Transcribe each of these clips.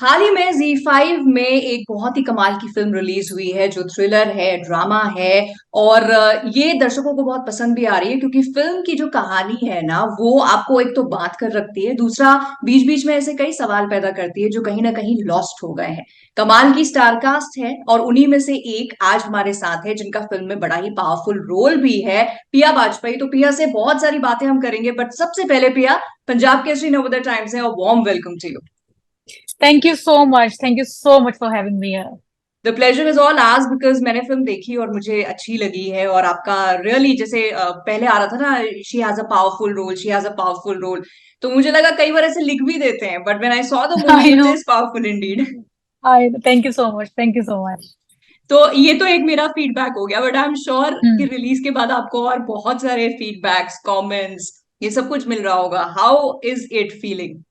हाल ही में Z5 में एक बहुत ही कमाल की फिल्म रिलीज हुई है जो थ्रिलर है, ड्रामा है। और ये दर्शकों को बहुत पसंद भी आ रही है क्योंकि फिल्म की जो कहानी है ना वो आपको एक तो बात कर रखती है, दूसरा बीच बीच में ऐसे कई सवाल पैदा करती है जो कहीं ना कहीं लॉस्ट हो गए हैं। कमाल की स्टारकास्ट है और उन्हीं में से एक आज हमारे साथ है जिनका फिल्म में बड़ा ही पावरफुल रोल भी है, पिया बाजपेयी। तो पिया से बहुत सारी बातें हम करेंगे, बट सबसे पहले पिया, पंजाब केसरी नवोदय टाइम्स है और warm welcome to you. Thank you so much. Thank you so much for having me here. The pleasure is all आज बिकॉज मैंने फिल्म देखी और मुझे अच्छी लगी है। और आपका रियली जैसे पहले आ रहा था ना, she has a powerful role, she has a powerful role. तो मुझे लगा कई बार ऐसे लिख भी देते हैं, but when I saw the movie I it know. Is powerful Indeed. I thank you so much. Thank you so much. तो ये तो एक मेरा फीडबैक हो गया, बट आई एम श्योर कि Hmm. रिलीज के बाद आपको और बहुत सारे फीडबैक्स, कमेंट्स, ये सब कुछ मिल रहा होगा। How is it feeling?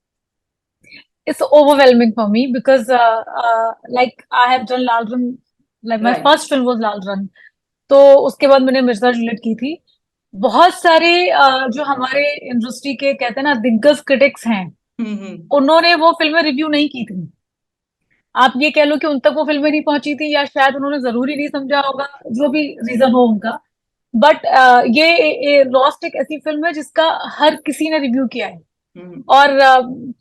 It's overwhelming for me because like I have done Lal Rang, like my right. first film was Lal Rang. तो उसके बाद मैंने मिर्जा जूलियट की थी। बहुत सारे जो हमारे इंडस्ट्री के कहते हैं ना दिग्गज क्रिटिक्स हैं, हम्म। उन्होंने वो फिल्में रिव्यू नहीं की थी। आप ये कह लो कि उन तक वो फिल्में नहीं पहुंची थी या शायद उन्होंने जरूरी नहीं समझा होगा, जो भी रीजन हो उनका। बट ये लॉस्ट एक ऐसी फिल्म है जिसका हर किसी ने रिव्यू किया है। हम्म। और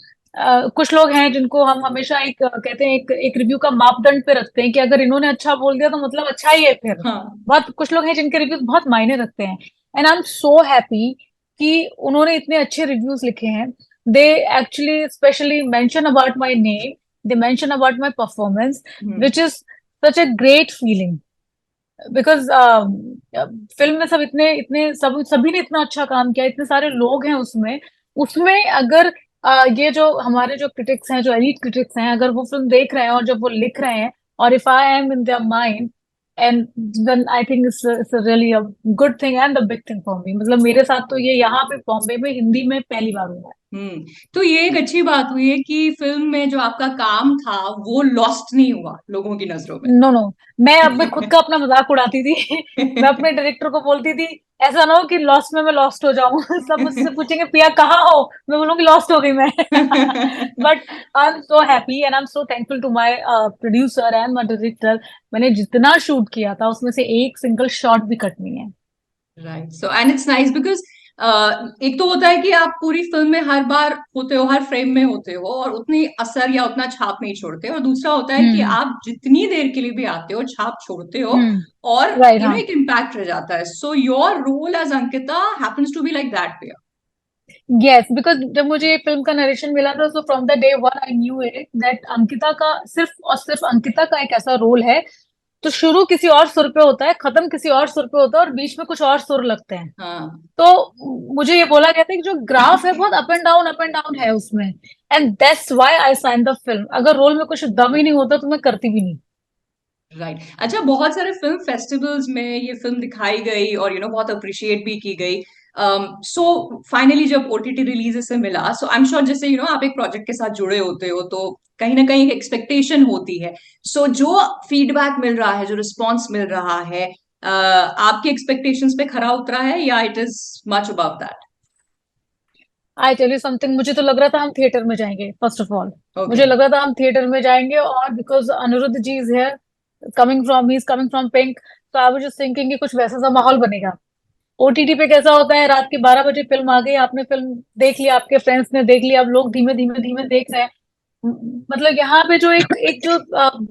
कुछ लोग हैं जिनको हम हमेशा एक कहते हैं, एक रिव्यू का मापदंड पे रखते हैं कि अगर इन्होंने अच्छा बोल दिया तो मतलब अच्छा ही है फिर। हाँ। बहुत कुछ लोग हैं जिनके रिव्यूज बहुत मायने रखते हैं। And I am so happy कि उन्होंने इतने अच्छे रिव्यूज लिखे हैं। They actually specially mention about my name, they mention about my performance, hmm. Which is such a great feeling. Because film में सब इतने इतने सब सभी ने इतना अच्छा काम किया, इतने सारे लोग हैं उसमें। उसमें अगर ये जो हमारे जो क्रिटिक्स हैं, जो एलीट क्रिटिक्स हैं, अगर वो फिल्म देख रहे हैं और जब वो लिख रहे हैं, और if I am in their mind, and then I think it's really a good thing and the big thing for me. मतलब मेरे साथ तो ये यहाँ पे बॉम्बे में हिंदी में पहली बार हुआ हम्म। तो ये एक अच्छी बात हुई है कि फिल्म में जो आपका काम था वो लॉस्ट नहीं हुआ लोगों की नजरों में। है। नो नो, मैं खुद का अपना मजाक उड़ाती थी। मैं अपने डायरेक्टर को बोलती थी ऐसा ना हो कि लॉस्ट में मैं लॉस्ट हो जाऊं। सब मुझसे पूछेंगे पिया कहाँ हो, मैं बोलूंगी लॉस्ट हो गई मैं। But I am so happy and I am so thankful to my producer and my director. मैंने जितना शूट किया था उसमें से एक सिंगल शॉट भी कट नहीं है। Right. So and it's nice because एक तो होता है कि आप पूरी फिल्म में हर बार होते हो, हर फ्रेम में होते हो और उतनी असर या उतना छाप नहीं छोड़ते, और दूसरा होता है कि हम्म। आप जितनी देर के लिए भी आते हो छाप छोड़ते हो और राइट, हाँ। एक इम्पैक्ट रह जाता है। So your role as Ankita happens to be like that. Yes, because जब मुझे ये फिल्म का नरेशन मिला था, तो from the day one I knew it that Ankita का सिर्फ और सिर्फ अंकिता का एक ऐसा रोल है। तो शुरू किसी और सुर पे होता है, खत्म किसी और सुर पे होता है, और बीच में कुछ और सुर लगते हैं। हाँ। तो मुझे ये बोला गया था कि जो ग्राफ है बहुत अप एंड डाउन है उसमें। And that's why I sign the film. अगर रोल में कुछ दम ही नहीं होता तो मैं करती भी नहीं। राइट। अच्छा, बहुत सारे फिल्म फेस्टिवल्स में ये फिल्म दिखाई गई और बहुत अप्रिशिएट भी की गई। सो फाइनली जब ओटीटी रिलीज से मिला, सो आई एम श्योर जैसे आप एक प्रोजेक्ट के साथ जुड़े होते हो तो कहीं ना कहीं एक एक्सपेक्टेशन होती है। सो जो फीडबैक मिल रहा है, जो रिस्पॉन्स मिल रहा है, आपकी एक्सपेक्टेशंस पे खरा उतरा है या it is much above that? I tell you something, मुझे तो लग रहा था हम थिएटर में जाएंगे फर्स्ट ऑफ ऑल। ओके। मुझे लग रहा था हम थिएटर में जाएंगे, और because Aniruddha ji is here, coming from he is coming from Pink. तो आई वाज जस्ट थिंकिंग कि कुछ वैसा सा माहौल बनेगा। ओटीटी पे कैसा होता है, रात के 12 बजे फिल्म आ गई, आपने फिल्म देख लिया, आपके फ्रेंड्स ने देख लिया, अब लोग धीमे धीमे धीमे देख रहे हैं। मतलब यहाँ पे जो एक एक जो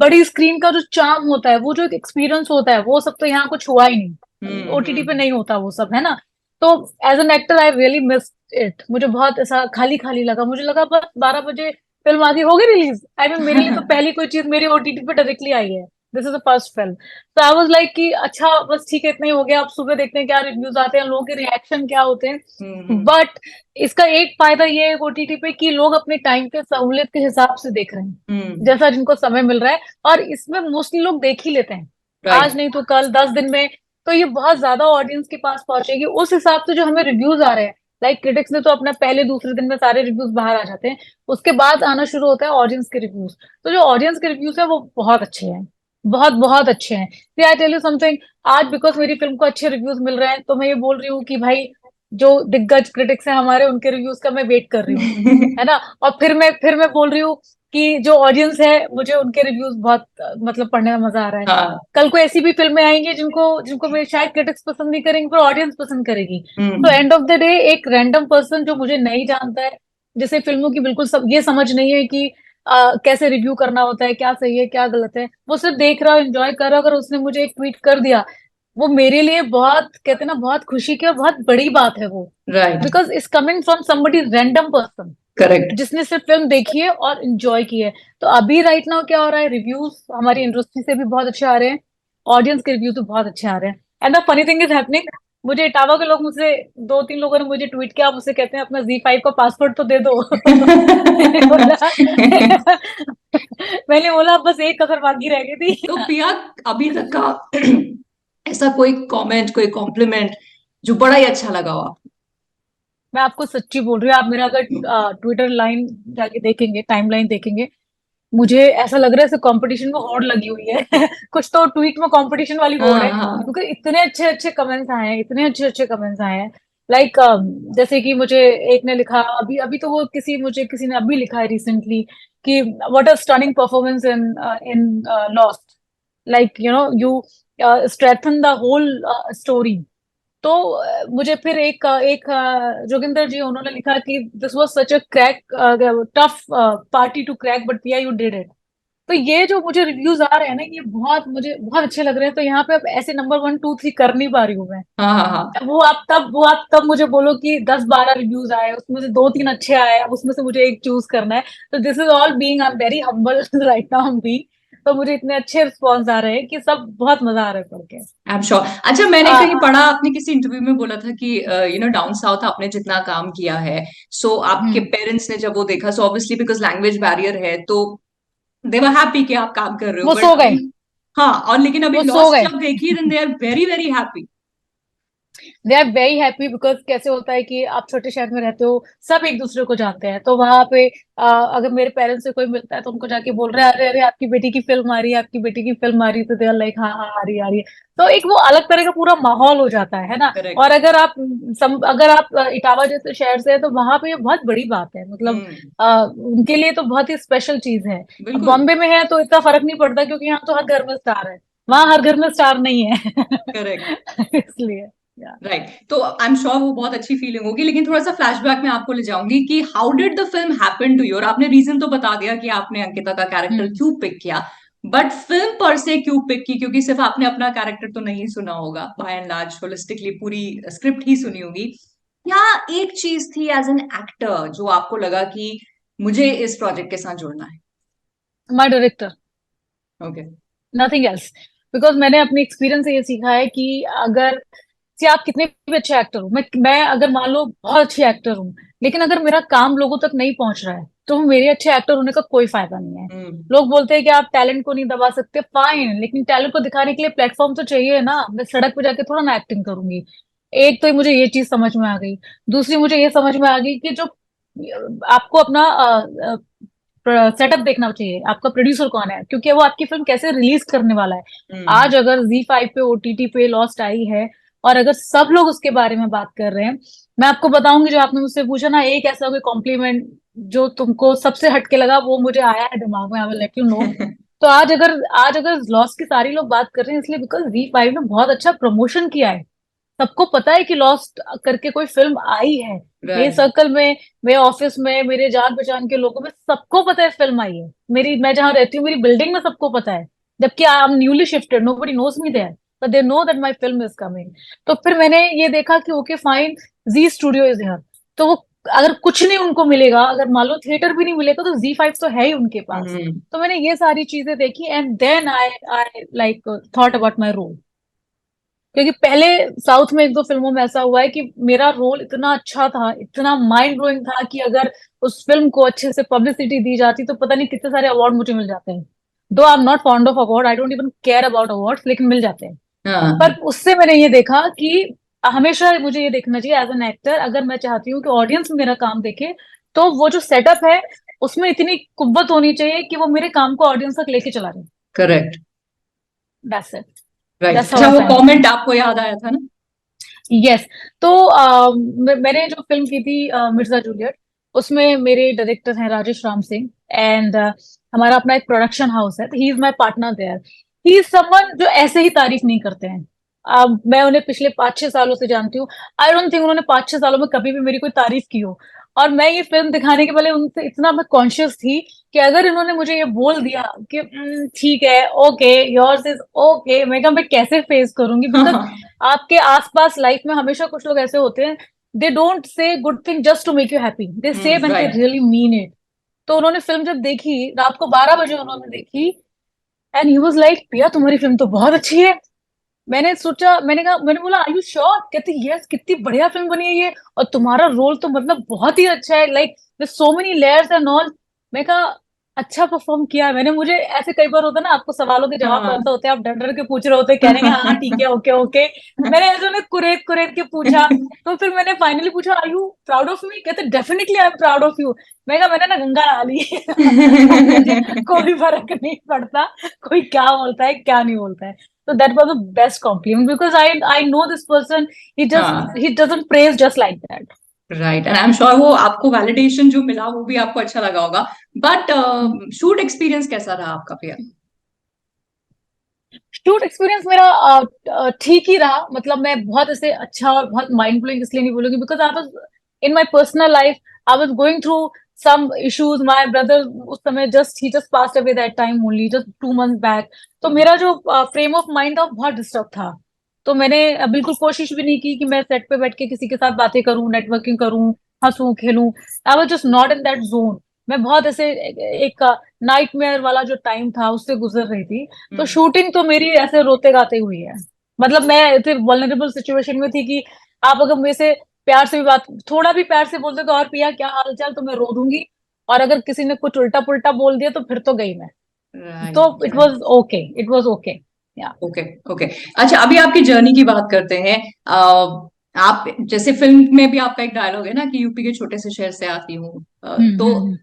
बड़ी स्क्रीन का जो चार्म होता है, वो जो एक एक्सपीरियंस होता है, वो सब तो यहाँ कुछ हुआ ही नहीं। ओटीटी पे हम्म। नहीं होता वो सब, है ना। तो as an actor I really miss it. मुझे बहुत ऐसा खाली खाली लगा। मुझे लगा बस 12 बजे फिल्म आ गई, होगी रिलीज। आई मीन मेरे लिए तो हम्म। पहली कोई चीज मेरी ओटीटी पे डायरेक्टली आई है। This is the first film. तो आई वाज लाइक कि अच्छा बस ठीक है, इतना ही हो गया, अब सुबह देखते हैं क्या रिव्यूज आते हैं, लोगों के रिएक्शन क्या होते हैं। हम्म। बट इसका एक फायदा ये है ओटीटी पे कि लोग अपने टाइम के सहूलियत के हिसाब से देख रहे हैं, हम्म। जैसा जिनको समय मिल रहा है। और इसमें मोस्टली लोग देख ही लेते हैं, आज राइट। नहीं तो कल, 10 दिन में। तो ये बहुत ज्यादा ऑडियंस के पास पहुंचेगी उस हिसाब से जो हमें रिव्यूज आ रहे हैं। लाइक क्रिटिक्स ने तो अपना पहले दूसरे दिन में सारे रिव्यूज बाहर आ जाते हैं, उसके बाद आना शुरू होता है ऑडियंस के रिव्यूज। तो जो ऑडियंस के रिव्यूज है वो बहुत अच्छे हैं, बहुत बहुत अच्छे हैं। फिर आई टेल यू समथिंग, आज बिकॉज मेरी फिल्म को अच्छे रिव्यूज मिल रहे हैं तो मैं ये बोल रही हूँ कि भाई जो दिग्गज क्रिटिक्स हैं हमारे, उनके रिव्यूज का मैं वेट कर रही हूँ, है ना। और फिर मैं बोल रही हूँ कि जो ऑडियंस है मुझे उनके रिव्यूज बहुत मतलब पढ़ने में मजा आ रहा है। हाँ। कल को ऐसी भी फिल्में आएंगी जिनको जिनको मेरे शायद क्रिटिक्स पसंद नहीं करेंगे पर ऑडियंस पसंद करेगी। तो हम्म। एंड ऑफ द डे एक रैंडम पर्सन जो मुझे नहीं जानता है, जिसे फिल्मों की बिल्कुल सब ये समझ नहीं है कि कैसे रिव्यू करना होता है, क्या सही है क्या गलत है, वो सिर्फ देख रहा हो एंजॉय कर रहा हो, अगर उसने मुझे एक ट्वीट कर दिया, वो मेरे लिए बहुत कहते हैं ना बहुत खुशी की और बहुत बड़ी बात है वो। Right. Because it's coming from somebody random person correct. जिसने सिर्फ फिल्म देखी है और एंजॉय की है। तो अभी राइट नाउ क्या हो रहा है, रिव्यूज हमारी इंडस्ट्री से भी बहुत अच्छे आ रहे हैं, ऑडियंस के रिव्यू तो बहुत अच्छे आ रहे हैं। And the funny thing is happening, मुझे इटावा के लोग मुझसे 2-3 लोगों ने मुझे ट्वीट किया, मुझसे कहते हैं अपना Z5 का पासवर्ड तो दे दो। मैंने बोला मैंने बोला बस एक कसर बाकी रह गई थी। तो पिया, अभी तक का ऐसा कोई कमेंट, कोई कॉम्प्लीमेंट जो बड़ा ही अच्छा लगा हो आपको? मैं आपको सच्ची बोल रही हूँ, आप मेरा अगर ट्विटर लाइन जाके देखेंगे, टाइमलाइन देखेंगे, मुझे ऐसा लग रहा है जैसे कंपटीशन में होड़ लगी हुई है। कुछ तो ट्वीट में कंपटीशन वाली होड़ हाँ है, हाँ। क्योंकि इतने अच्छे अच्छे कमेंट्स आए हैं, इतने अच्छे अच्छे कमेंट्स आए हैं। लाइक जैसे कि मुझे एक ने लिखा, अभी अभी तो वो किसी ने अभी लिखा है रिसेंटली कि what a stunning performance in in Lost, like you know you strengthen the whole story. तो मुझे फिर जोगिंदर जी उन्होंने लिखा कि this was such a crack tough party to crack but Piya you did it. तो ये जो मुझे रिव्यूज आ रहे हैं ना, ये बहुत मुझे बहुत अच्छे लग रहे हैं। तो यहाँ पे अब ऐसे नंबर 1 2 3 कर नहीं पा रही हूँ मैं। हाँ हाँ हाँ। वो आप तब मुझे बोलो कि 10 12 रिव्यूज आए, उसमें से 2 3 अच्छे आए, अब उसमें से मुझे एक चूज करना है। तो this is all being, I am very humble right now हम बीइंग। तो मुझे इतने अच्छे रिस्पॉन्स आ रहे हैं कि सब बहुत मजा आ रहा है पढ़ के। I am sure. अच्छा, मैंने कहीं आ, पढ़ा, आपने किसी इंटरव्यू में बोला था कि डाउन साउथ आपने जितना काम किया है, सो आपके हम्म पेरेंट्स ने जब वो देखा, so obviously because language barrier है, तो दे वर हैप्पी कि आप काम कर रहे हो, वो बट सो गए, अभी। हाँ, और लेकिन अभी वो सो लॉस्ट गए। जब देखी, then they are very very happy. They are very happy because कैसे होता है कि आप छोटे शहर में रहते हो, सब एक दूसरे को जानते हैं। तो वहां पे अगर मेरे पेरेंट्स से कोई मिलता है तो उनको जाके बोल रहे हैं अरे अरे आपकी बेटी की फिल्म आ रही है, आपकी बेटी की फिल्म आ रही है, तो दे आर लाइक हाँ हाँ आ रही है। तो एक वो अलग तरह का पूरा माहौल हो जाता है ना। करेक्ट। और अगर आप इटावा जैसे शहर से है तो वहां पे ये बहुत बड़ी बात है, मतलब हम्म। उनके लिए तो बहुत ही स्पेशल चीज है। अब बिल्कुल। बॉम्बे में है तो इतना फर्क नहीं पड़ता क्योंकि यहाँ तो हर घर में स्टार है, वहां हर घर में स्टार नहीं है। करेक्ट। इसलिए या राइट। तो आई एम श्योर वो बहुत अच्छी फीलिंग होगी, लेकिन थोड़ा सा फ्लैशबैक में आपको ले जाऊंगी कि how did the film happen to you. और आपने रीजन तो बता दिया कि आपने अंकिता का कैरेक्टर हम्म क्यों पिक किया, बट फिल्म पर से क्यों पिक की? क्योंकि सिर्फ आपने अपना कैरेक्टर तो नहीं सुना होगा, बाय एंड लार्ज होलिस्टिकली पूरी स्क्रिप्ट ही सुनी होगी। क्या एक चीज थी एज एन एक्टर जो आपको लगा कि मुझे इस प्रोजेक्ट के साथ जुड़ना है? My director, okay. Nothing else. Because मैंने अपने एक्सपीरियंस से ये सीखा है कि अगर से आप कितने भी अच्छे एक्टर हो, मैं अगर मान लो बहुत अच्छी एक्टर हूँ, लेकिन अगर मेरा काम लोगों तक नहीं पहुंच रहा है तो मेरे अच्छे एक्टर होने का कोई फायदा नहीं है। हम्म। लोग बोलते हैं कि आप टैलेंट को नहीं दबा सकते, फाइन, लेकिन टैलेंट को दिखाने के लिए प्लेटफॉर्म तो चाहिए ना। मैं सड़क पे जाके थोड़ा ना एक्टिंग करूंगी। एक तो मुझे ये चीज समझ में आ गई। दूसरी मुझे ये समझ में आ गई कि जो आपको अपना सेटअप देखना चाहिए, आपका प्रोड्यूसर कौन है, क्योंकि वो आपकी फिल्म कैसे रिलीज करने वाला है। हम्म। आज अगर Z5 पे OTT पे लॉस्ट आई है और अगर सब लोग उसके बारे में बात कर रहे हैं, मैं आपको बताऊंगी, जो आपने मुझसे पूछा ना एक ऐसा कोई कॉम्प्लीमेंट जो तुमको सबसे हटके लगा, वो मुझे आया है दिमाग में, I will let you know. तो आज अगर लॉस्ट की सारी लोग बात कर रहे हैं इसलिए बिकॉज Z5 ने बहुत अच्छा प्रमोशन किया है। सबको पता है कि लॉस्ट करके कोई फिल्म आई है। मेरे राइट। सर्कल में, मेरे ऑफिस में, मेरे जान पहचान के लोगों में सबको पता है फिल्म आई है। मैं जहाँ रहती हूँ मेरी बिल्डिंग में सबको पता है, जबकि I am newly shifted, nobody knows me there, but they know that my film is coming. तो फिर मैंने ये देखा कि okay fine, Zee studio is here. तो वो अगर कुछ नहीं उनको मिलेगा, अगर मान लो थिएटर भी नहीं मिलेगा, तो Z5 तो है ही उनके पास। हम्म। तो मैंने ये सारी चीजें देखी and then I like thought about my role. क्योंकि पहले साउथ में 1 2 फिल्मों में ऐसा हुआ है कि मेरा रोल इतना अच्छा था, इतना माइंड ब्लोइंग था कि अगर उस फिल्म को अच्छे से पब्लिसिटी दी जाती तो पता नहीं कितने सारे अवार्ड मुझे मिल जाते हैं। दो आई am not fond of award, I don't even care about awards, लेकिन मिल जाते हैं। हाँ। पर उससे मैंने ये देखा कि हमेशा मुझे ये देखना चाहिए एज एन एक्टर, अगर मैं चाहती हूँ कि ऑडियंस मेरा काम देखे, तो वो जो सेटअप है उसमें इतनी कुव्वत होनी चाहिए कि वो मेरे काम को ऑडियंस तक लेके चला जाए। Correct. That's it, right. That's how अच्छा, आई वो फाइंड इट। कमेंट आपको याद आया था ना? यस। तो मैंने जो फिल्म की थी मिर्जा जूलियट, उसमें मेरे डायरेक्टर हैं राजेश राम सिंह, एंड हमारा अपना एक प्रोडक्शन हाउस है, तो he is my partner there. He is someone जो ऐसे ही तारीफ नहीं करते हैं। मैं उन्हें पिछले 5-6 सालों से जानती हूँ। आई डोंट थिंक उन्होंने 5-6 सालों में कभी भी मेरी कोई तारीफ की हो। और मैं ये फिल्म दिखाने के पहले उनसे इतना मैं कॉन्शियस थी कि अगर इन्होंने मुझे ये बोल दिया कि ठीक है, ओके, योर्स इज ओके, मैं कैसे फेस करूंगी, बिकॉज आपके आसपास लाइफ में हमेशा कुछ लोग ऐसे होते हैं, they don't say good thing just to make you happy, they say when they right. Really mean it. तो उन्होंने फिल्म जब देखी, रात को 12 बजे उन्होंने देखी, एंड ही वाज लाइक, प्रिया तुम्हारी फिल्म तो बहुत अच्छी है। मैंने सोचा, मैंने कहा, मैंने बोला, आर यू श्योर? कहती यस, कितनी बढ़िया फिल्म बनी है ये, और तुम्हारा रोल तो मतलब बहुत ही अच्छा है, like with so many layers and all. मैं कहा अच्छा परफॉर्म किया है मैंने। मुझे ऐसे कई बार होता है ना, आपको सवालों के जवाब हाँ। पता होते हैं, आप डर डर के पूछ रहे होते हैं, कह रहे हैं हाँ ठीक है, ओके ओके। मैंने ऐसे उन्हें कुरेद कुरेद के पूछा। तो फिर मैंने फाइनली पूछा, are you proud of me? कहते definitely I am proud of you. मैं कहा मैंने ना गंगा नहा ली है। अब मुझे कोई फर्क नहीं पड़ता कोई क्या बोलता है क्या नहीं बोलता है। So that was the best compliment, because I know this person. हाँ। He doesn't praise just like that. Right, and I am sure वो आपको वैलिडेशन जो मिला वो भी आपको अच्छा लगा होगा। बट शूट एक्सपीरियंस कैसा रहा आपका प्रिया? शूट एक्सपीरियंस मेरा ठीक ही रहा। मतलब मैं बहुत ऐसे अच्छा और बहुत माइंड ब्लोइंग इसलिए नहीं बोलूंगी, because I was in my personal life, I was going through some issues. My brother उस समय ही just passed away that time only, just 2 months back. तो मेरा जो फ्रेम ऑफ माइंड था वो बहुत डिस्टर्ब था। तो मैंने बिल्कुल कोशिश भी नहीं की कि मैं सेट पे बैठ के किसी के साथ बातें करूं, नेटवर्किंग करूं, हंसूं खेलूं। I was just not in that zone. मैं बहुत ऐसे एक नाइटमेयर वाला जो टाइम था उससे गुजर रही थी। तो हम्म। शूटिंग तो मेरी ऐसे रोते गाते हुई है। मतलब मैं ऐसे वल्नरेबल सिचुएशन में थी कि आप अगर मेरे से प्यार से भी बात, थोड़ा भी प्यार से बोल दो, तो और पिया क्या हाल चाल, तो मैं रो दूंगी। और अगर किसी ने कुछ उल्टा पुल्टा बोल दिया तो फिर तो गई मैं। तो right. It was okay, it was okay. या ओके। ओके। अच्छा, अभी आपकी जर्नी की बात करते हैं। आप जैसे फिल्म में भी आपका एक डायलॉग है ना कि यूपी के छोटे से शहर से आती हूँ, तो हम्म।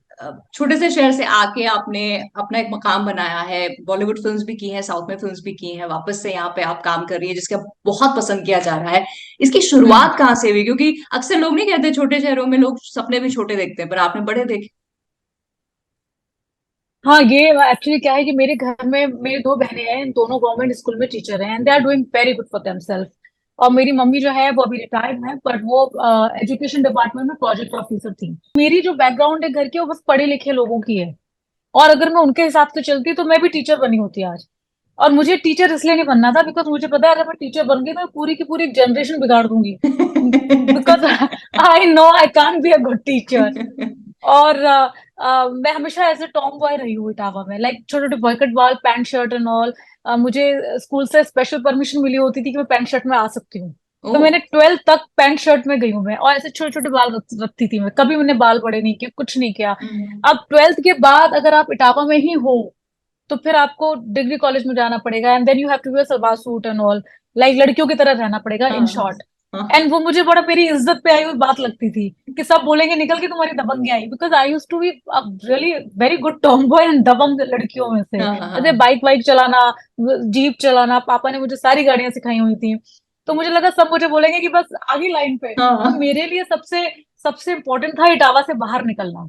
छोटे से शहर से आके आपने अपना एक मकाम बनाया है, बॉलीवुड फिल्म्स भी की हैं, साउथ में फिल्म्स भी की हैं, वापस से यहाँ पे आप काम कर रही है जिसका बहुत पसंद किया जा रहा है। इसकी हम्म। शुरुआत कहाँ से हुई? क्योंकि अक्सर लोग नहीं कहते, छोटे शहरों में लोग सपने भी छोटे देखते हैं, पर आपने बड़े देखे। हाँ, ये एक्चुअली क्या है कि मेरे घर में मेरी 2 बहनें हैं, दोनों गवर्नमेंट स्कूल में टीचर हैं, and they are doing very good for themself. और मेरी मम्मी जो है वो अभी रिटायर्ड है, पर वो एजुकेशन डिपार्टमेंट में प्रोजेक्ट ऑफिसर थी। मेरी जो बैकग्राउंड है घर की वो बस पढ़े लिखे लोगों की है। और अगर मैं उनके हिसाब से चलती तो मैं भी टीचर बनी होती आज। और मुझे टीचर इसलिए नहीं बनना था बिकॉज मुझे पता है अगर मैं टीचर बन गई तो मैं पूरी की पूरी एक जनरेशन बिगाड़ दूंगी। Because I know I can't be a good teacher. और मैं हमेशा ऐसे टॉम बॉय रही हूँ इटावा में, लाइक छोटे छोटे बॉयकट बाल, पैंट शर्ट एंड ऑल। मुझे स्कूल से स्पेशल परमिशन मिली होती थी कि मैं पैंट शर्ट में आ सकती हूँ। ओ। तो मैंने 12th तक पैंट शर्ट में गई हूँ मैं, और ऐसे छोटे छोटे बाल रखती थी मैं, कभी मैंने बाल बड़े नहीं किए, कुछ नहीं किया। अब 12th के बाद अगर आप इटावा में ही हो तो फिर आपको डिग्री कॉलेज में जाना पड़ेगा, and then you have to wear salwar suit and all, like लड़कियों की तरह रहना पड़ेगा इन हाँ। शॉर्ट। हाँ। एंड वो मुझे बड़ा मेरी इज्जत पे आई हुई बात लगती थी कि सब बोलेंगे निकल के तुम्हारी दबंग आई, because I used to be really very good tomboy and दबंग लड़कियों में से। हाँ। जैसे हाँ। बाइक वाइक चलाना, जीप चलाना, पापा ने मुझे सारी गाड़ियां सिखाई हुई थी। तो मुझे लगा सब मुझे बोलेंगे कि बस आगे लाइन पे। तो हाँ। मेरे लिए सबसे सबसे इम्पोर्टेंट था इटावा से बाहर निकलना।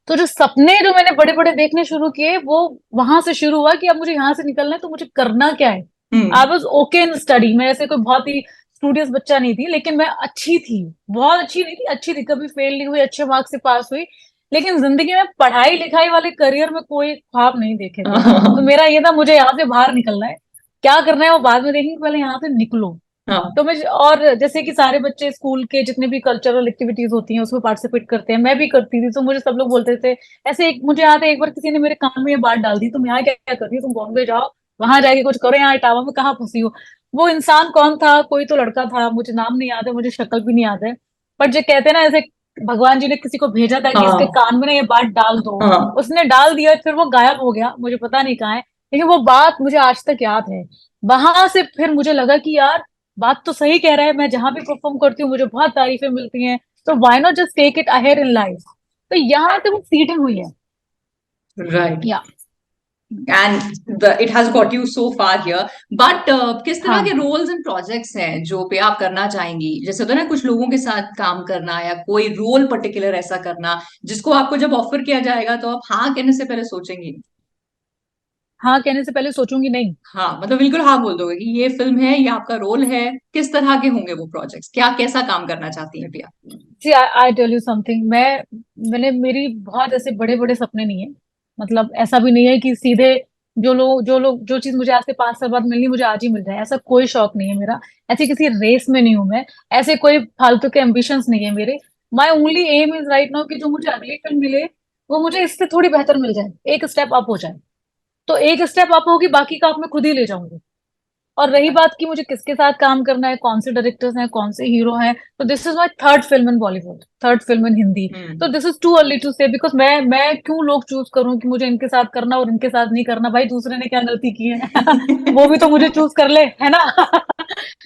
तो जो सपने जो मैंने बड़े बड़े देखने शुरू किए वो वहां से शुरू हुआ कि अब मुझे यहाँ से निकलना है तो मुझे करना क्या है। आई हम्म। वॉज ओके इन स्टडी, मैं ऐसे कोई बहुत ही स्टूडियस बच्चा नहीं थी, लेकिन मैं अच्छी थी। बहुत अच्छी नहीं थी, अच्छी थी, कभी फेल नहीं हुई, अच्छे मार्क्स से पास हुई। लेकिन जिंदगी में पढ़ाई लिखाई वाले करियर में कोई ख्वाब नहीं देखे थे। तो हाँ। मेरा ये था मुझे यहाँ से बाहर निकलना है। क्या करना है वो बाद में देखेंगे, पहले यहाँ से निकलो। हाँ। तो मैं, और जैसे कि सारे बच्चे स्कूल के जितने भी कल्चरल एक्टिविटीज होती हैं उसमें पार्टिसिपेट करते हैं, मैं भी करती थी। तो मुझे सब लोग बोलते थे ऐसे, एक मुझे याद है एक बार किसी ने मेरे कान में ये बात डाल दी, तुम यहाँ क्या क्या कर रही हो, तुम बॉम्बे जाओ, वहां जाके कुछ करो, यहाँ इटावा में कहाँ फंसी हो। वो इंसान कौन था, कोई तो लड़का था, मुझे नाम नहीं याद है, मुझे शक्ल भी नहीं याद है। पर जो कहते हैं ना, ऐसे भगवान जी ने किसी को भेजा था कि इसके हाँ। कान में ना ये बात डाल दो। हाँ। उसने डाल दिया, फिर वो गायब हो गया, मुझे पता नहीं कहाँ है। लेकिन वो बात मुझे आज तक याद है। वहां से फिर मुझे लगा कि यार बात तो सही कह रहा है, मैं जहां भी परफॉर्म करती हूँ मुझे बहुत तारीफें मिलती हैं, तो why not just take it ahead in life. तो यहाँ से वो सीडिंग हुई है। Right. Yeah and it has got you so far here. But किस तरह के हाँ रोल्स एंड प्रोजेक्ट्स हैं जो पे आप करना चाहेंगी? जैसे होता है ना कुछ लोगों के साथ काम करना या कोई रोल पर्टिकुलर ऐसा करना जिसको आपको जब ऑफर किया जाएगा तो आप हाँ कहने से पहले सोचेंगी? हाँ कहने से पहले सोचूंगी नहीं। हाँ मतलब बिल्कुल हाँ बोल दोगे कि ये फिल्म है, ये आपका रोल है। किस तरह के होंगे वो प्रोजेक्ट्स, क्या कैसा काम करना चाहती हैं पिया? सी आई टेल यू समथिंग, मैंने मेरी बहुत ऐसे बड़े बड़े सपने नहीं है। मतलब ऐसा भी नहीं है कि सीधे जो चीज मुझे आज से 5 साल बाद मिलनी मुझे आज ही मिल जाए, ऐसा कोई शौक नहीं है मेरा। ऐसी किसी रेस में नहीं हूं मैं। ऐसे कोई फालतू के एम्बिशंस नहीं है मेरे। My only aim is right now कि जो मुझे अगली फिल्म मिले वो मुझे इससे थोड़ी बेहतर मिल जाए, एक स्टेप अप हो जाए। तो एक स्टेप अप होगी, बाकी का आप मैं खुद ही ले जाऊंगी। और रही बात कि मुझे किसके साथ काम करना है, कौन से डायरेक्टर्स हैं, कौन से हीरो हैं, तो this is my third film in Bollywood, third film in Hindi. तो hmm. This is too early to say, because मैं क्यों लोग चूज करूं कि मुझे इनके साथ करना और इनके साथ नहीं करना। भाई दूसरे ने क्या गलती की है वो भी तो मुझे चूज कर ले, है ना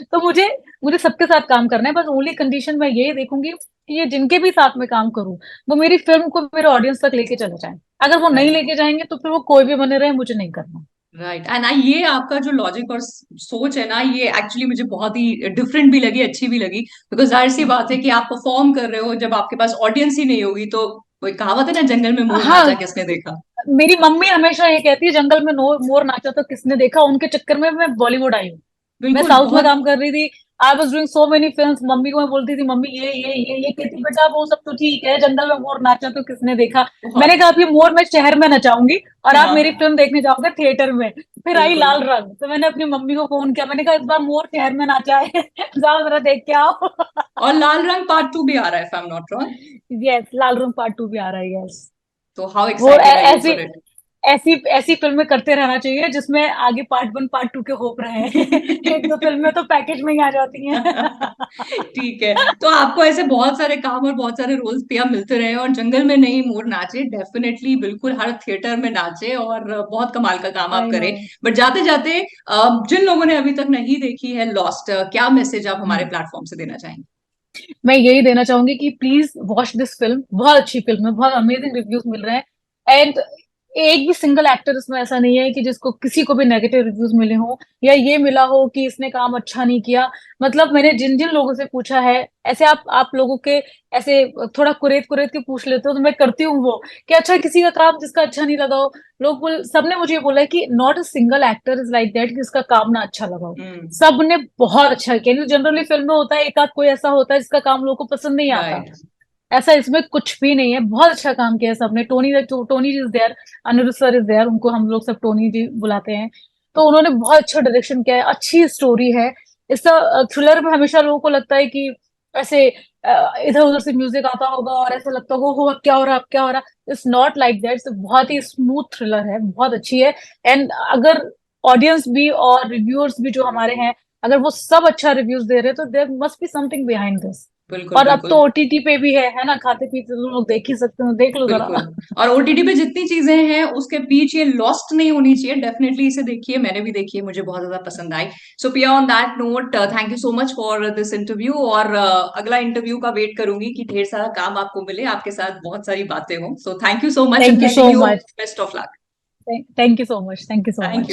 तो मुझे मुझे सबके साथ काम करना है। बस ओनली कंडीशन मैं यही देखूंगी कि ये जिनके भी साथ में काम करूं वो मेरी फिल्म को मेरे ऑडियंस तक लेके चले जाएं। अगर वो नहीं लेके जाएंगे तो फिर वो कोई भी बने रहे, मुझे नहीं करना। राइट। एंड आई ये आपका जो लॉजिक और सोच है ना, ये एक्चुअली मुझे बहुत ही डिफरेंट भी लगी, अच्छी भी लगी। बिकॉज जाहिर सी बात है कि आप परफॉर्म कर रहे हो जब आपके पास ऑडियंस ही नहीं होगी तो कोई कहावत है ना, जंगल में मोर नाचा हाँ, किसने देखा। मेरी मम्मी हमेशा ये कहती है जंगल में मोर नाचा तो किसने देखा। उनके चक्कर में मैं बॉलीवुड आई हूँ। मैं बिल्कुल साउथ में बहुत। काम कर रही थी। I was doing so many films. Mummy को मैं बोलती थी, मम्मी ये कहती बेटा वो सब तो ठीक है, जंगल में मोर नाचा तो किसने देखा। मैंने बहुत। कहा अभी मोर मैं शहर में नचाऊंगी और आप मेरी हाँ फिल्म देखने जाओगे थिएटर में। फिर आई बिल्कुल। लाल रंग, तो मैंने अपनी मम्मी को फोन किया, मैंने कहा इस बार मोर शहर में नाचा है जाओ जरा देख के आओ और लाल रंग पार्ट 2 भी आ रहा है if I am not wrong. Yes, Laal Rang part 2 भी आ रहा है, यस। तो हाउ वो एक्साइटेड आर यू ऐसी फॉर इट? ऐसी ऐसी फिल्में करते रहना चाहिए जिसमें आगे पार्ट 1 पार्ट 2 के होप रहे हैं एक दो फिल्में तो पैकेज में ही आ जाती हैं ठीक है। तो आपको ऐसे बहुत सारे काम और बहुत सारे रोल्स पिया मिलते रहे और जंगल में नहीं मोर नाचे, डेफिनेटली बिल्कुल हर थिएटर में नाचे और बहुत कमाल का काम आप आई नो। करें। बट जाते जाते जिन लोगों ने अभी तक नहीं देखी है लॉस्ट, क्या मैसेज आप हमारे प्लेटफॉर्म से देना चाहेंगे? मैं यही देना चाहूंगी कि प्लीज वॉच दिस फिल्म। बहुत अच्छी फिल्म है, बहुत अमेजिंग रिव्यूज मिल रहे हैं। एंड एक भी सिंगल एक्टर इसमें ऐसा नहीं है कि जिसको किसी को भी नेगेटिव रिव्यूज मिले हों या ये मिला हो कि इसने काम अच्छा नहीं किया। मतलब मैंने जिन जिन लोगों से पूछा है, ऐसे आप लोगों के ऐसे थोड़ा कुरेद कुरेद के पूछ लेते हो तो मैं करती हूँ वो कि अच्छा किसी का काम जिसका अच्छा नहीं लगा हो। सबने मुझे ये बोला है कि not a single actor is like that कि उसका काम ना अच्छा लगा हो। हम्म। सबने बहुत अच्छा किया। जनरली फिल्म में होता है एक आध कोई ऐसा होता है जिसका काम लोगों को पसंद नहीं आता। राइट। ऐसा इसमें कुछ भी नहीं है, बहुत अच्छा काम किया है सबने। Tony ji is there, Aniruddha sir is there, उनको हम लोग सब टोनी जी बुलाते हैं। तो उन्होंने बहुत अच्छा डायरेक्शन किया है, अच्छी स्टोरी है। इसका थ्रिलर में हमेशा लोगों को लगता है कि ऐसे इधर उधर से म्यूजिक आता होगा और ऐसा लगता होगा हो अब क्या हो रहा है, अब क्या हो रहा है। It's not like that. बहुत ही स्मूथ थ्रिलर है, बहुत अच्छी है। एंड अगर ऑडियंस भी और रिव्यूअर्स भी जो हमारे हैं, अगर वो सब अच्छा रिव्यूज दे रहे हैं तो there must be something behind this. बिल्कुल और अब तो बिल्कुल। ओटीटी पे भी है ना, खाते पीते तो लोग देख ही सकते हो, देख लो बिल्कुल। जरा और ओटीटी पे जितनी चीजें हैं उसके बीच ये लॉस्ट नहीं होनी चाहिए। डेफिनेटली इसे देखिए, मैंने भी देखी है, मुझे बहुत ज्यादा पसंद आई। सो पिया on that note, thank you so much for this interview. और अगला इंटरव्यू का वेट करूंगी कि ढेर सारा काम आपको मिले, आपके साथ बहुत सारी बातें हों। So thank you so much and thank you so wishing you much. Best of luck. Thank you so much, thank you so thank you. Much.